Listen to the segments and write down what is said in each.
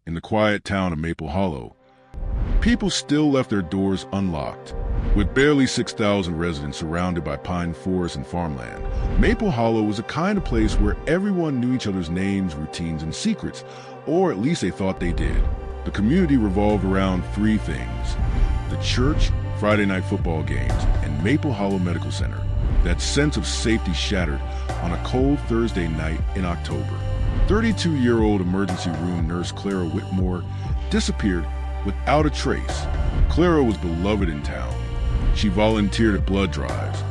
in the quiet town of Maple Hollow, people still left their doors unlocked. With barely 6,000 residents surrounded by pine forests and farmland, Maple Hollow was a kind of place where everyone knew each other's names, routines, and secrets, or at least they thought they did. The community revolved around three things: the church, Friday night football games, and Maple Hollow Medical Center. That sense of safety shattered on a cold Thursday night in October. 32-year-old emergency room nurse Clara Whitmore disappeared without a trace. Clara was beloved in town. She volunteered at blood drives,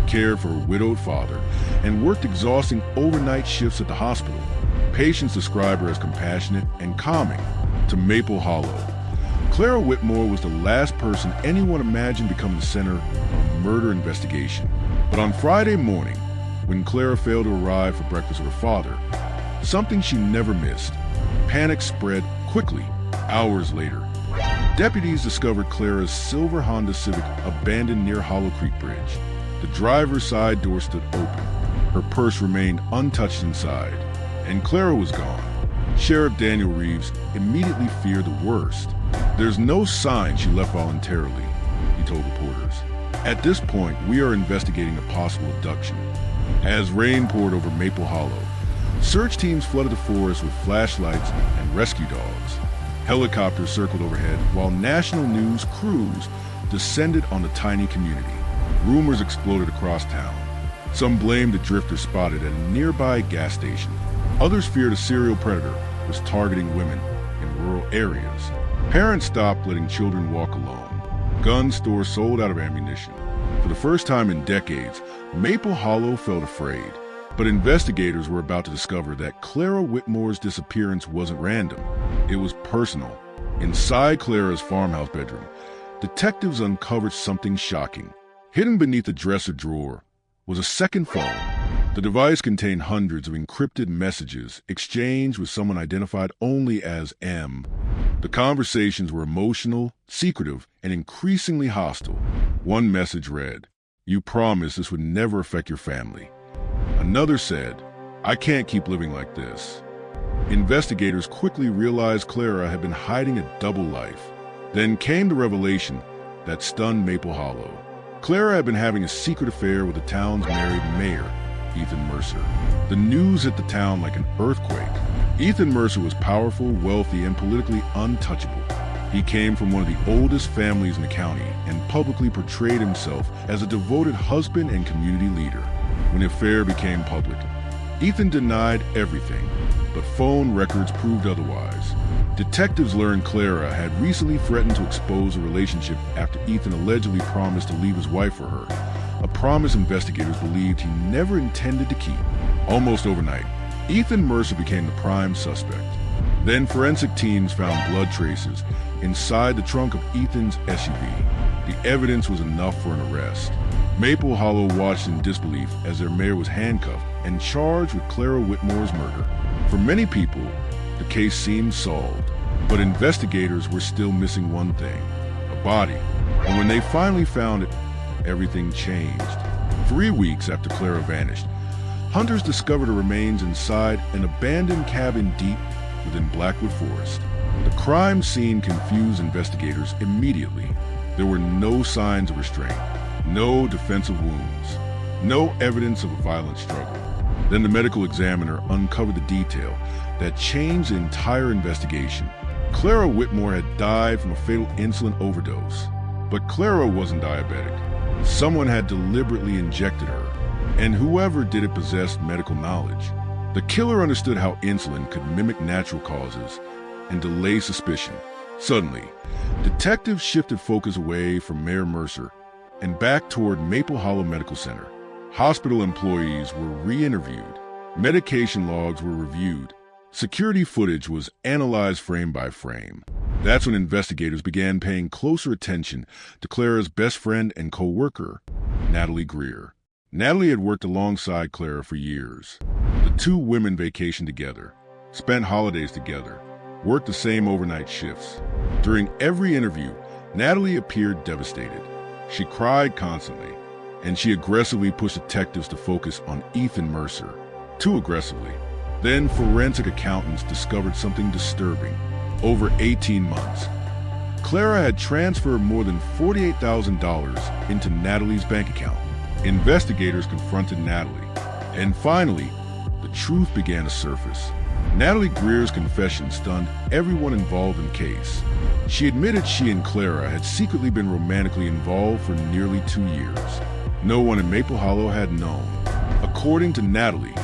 cared for her widowed father, and worked exhausting overnight shifts at the hospital. Patients describe her as compassionate and calming. To Maple Hollow, Clara Whitmore was the last person anyone imagined becoming the center of a murder investigation. But on Friday morning, when Clara failed to arrive for breakfast with her father, something she never missed. Panic spread quickly. Hours later, deputies discovered Clara's silver Honda Civic abandoned near Hollow Creek Bridge. The driver's side door stood open. Her purse remained untouched inside, and Clara was gone. Sheriff Daniel Reeves immediately feared the worst. "There's no sign she left voluntarily," he told reporters. "At this point, we are investigating a possible abduction." As rain poured over Maple Hollow, search teams flooded the forest with flashlights and rescue dogs. Helicopters circled overhead while national news crews descended on the tiny community. Rumors exploded across town. Some blamed the drifter spotted at a nearby gas station. Others feared a serial predator was targeting women in rural areas. Parents stopped letting children walk alone. Gun stores sold out of ammunition. For the first time in decades, Maple Hollow felt afraid. But investigators were about to discover that Clara Whitmore's disappearance wasn't random. It was personal. Inside Clara's farmhouse bedroom, detectives uncovered something shocking. Hidden beneath the dresser drawer was a second phone. The device contained hundreds of encrypted messages exchanged with someone identified only as M. The conversations were emotional, secretive, and increasingly hostile. One message read, "You promised this would never affect your family." Another said, "I can't keep living like this." Investigators quickly realized Clara had been hiding a double life. Then came the revelation that stunned Maple Hollow. Clara had been having a secret affair with the town's married mayor, Ethan Mercer. The news hit the town like an earthquake. Ethan Mercer was powerful, wealthy, and politically untouchable. He came from one of the oldest families in the county and publicly portrayed himself as a devoted husband and community leader. When the affair became public, Ethan denied everything, but phone records proved otherwise. Detectives learned Clara had recently threatened to expose the relationship after Ethan allegedly promised to leave his wife for her, a promise investigators believed he never intended to keep. Almost overnight, Ethan Mercer became the prime suspect. Then forensic teams found blood traces inside the trunk of Ethan's SUV. The evidence was enough for an arrest. Maple Hollow watched in disbelief as their mayor was handcuffed and charged with Clara Whitmore's murder. For many people, the case seemed solved, but investigators were still missing one thing: a body. And when they finally found it, everything changed. 3 weeks after Clara vanished, hunters discovered her remains inside an abandoned cabin deep within Blackwood Forest. The crime scene confused investigators immediately. There were no signs of restraint, no defensive wounds, no evidence of a violent struggle. Then the medical examiner uncovered the detail that changed the entire investigation. Clara Whitmore had died from a fatal insulin overdose. But Clara wasn't diabetic. Someone had deliberately injected her, and whoever did it possessed medical knowledge. The killer understood how insulin could mimic natural causes and delay suspicion. Suddenly, detectives shifted focus away from Mayor Mercer and back toward Maple Hollow Medical Center. Hospital employees were re-interviewed. Medication logs were reviewed. Security footage was analyzed frame by frame. That's when investigators began paying closer attention to Clara's best friend and co-worker, Natalie Greer. Natalie had worked alongside Clara for years. The two women vacationed together, spent holidays together, worked the same overnight shifts. During every interview, Natalie appeared devastated. She cried constantly, and she aggressively pushed detectives to focus on Ethan Mercer, too aggressively. Then forensic accountants discovered something disturbing. over 18 months. Clara had transferred more than $48,000 into Natalie's bank account. Investigators confronted Natalie, and finally, the truth began to surface. Natalie Greer's confession stunned everyone involved in the case. She admitted she and Clara had secretly been romantically involved for nearly 2 years. No one in Maple Hollow had known. According to Natalie,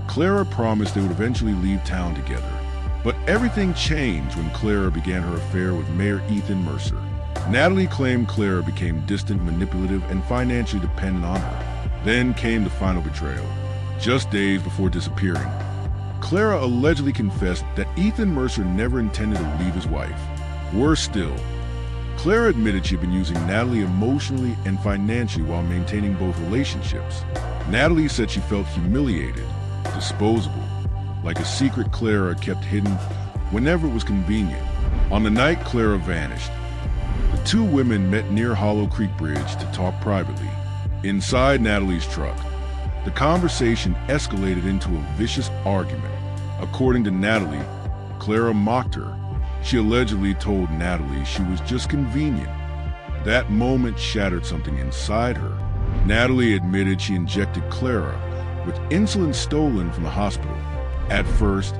Clara promised they would eventually leave town together. But everything changed when Clara began her affair with Mayor Ethan Mercer. Natalie claimed Clara became distant, manipulative, and financially dependent on her. Then came the final betrayal. Just days before disappearing, Clara allegedly confessed that Ethan Mercer never intended to leave his wife. Worse still, Clara admitted she had been using Natalie emotionally and financially while maintaining both relationships. Natalie said she felt humiliated, disposable, like a secret Clara kept hidden whenever it was convenient. On the night Clara vanished, the two women met near Hollow Creek Bridge to talk privately. Inside Natalie's truck, the conversation escalated into a vicious argument. According to Natalie, Clara mocked her. She allegedly told Natalie she was just convenient. That moment shattered something inside her. Natalie admitted she injected Clara with insulin stolen from the hospital. At first,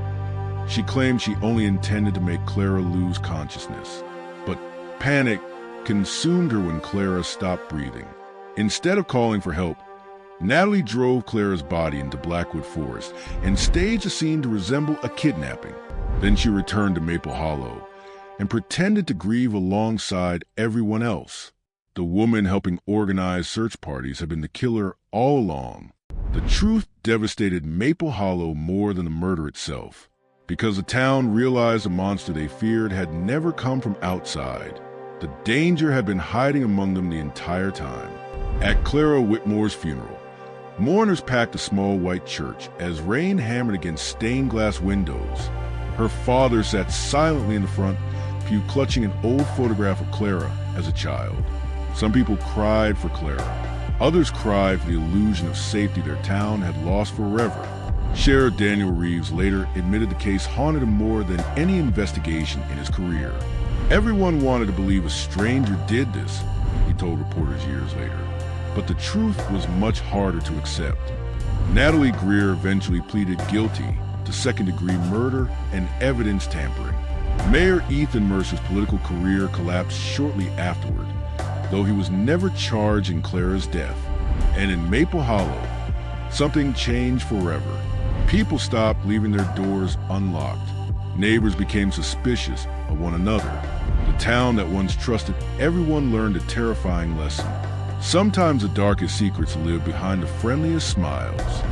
she claimed she only intended to make Clara lose consciousness. But panic consumed her when Clara stopped breathing. Instead of calling for help, Natalie drove Clara's body into Blackwood Forest and staged a scene to resemble a kidnapping. Then she returned to Maple Hollow and pretended to grieve alongside everyone else. The woman helping organize search parties had been the killer all along. The truth devastated Maple Hollow more than the murder itself, because the town realized the monster they feared had never come from outside. The danger had been hiding among them the entire time. At Clara Whitmore's funeral, mourners packed a small white church as rain hammered against stained glass windows. Her father sat silently in the front pew, clutching an old photograph of Clara as a child. Some people cried for Clara. Others cried for the illusion of safety their town had lost forever. Sheriff Daniel Reeves later admitted the case haunted him more than any investigation in his career. Everyone wanted to believe a stranger did this, he told reporters years later. But the truth was much harder to accept. Natalie Greer eventually pleaded guilty to second-degree murder and evidence tampering. Mayor Ethan Mercer's political career collapsed shortly afterward, though he was never charged in Clara's death. And in Maple Hollow, something changed forever. People stopped leaving their doors unlocked. Neighbors became suspicious of one another. The town that once trusted everyone learned a terrifying lesson. Sometimes the darkest secrets live behind the friendliest smiles.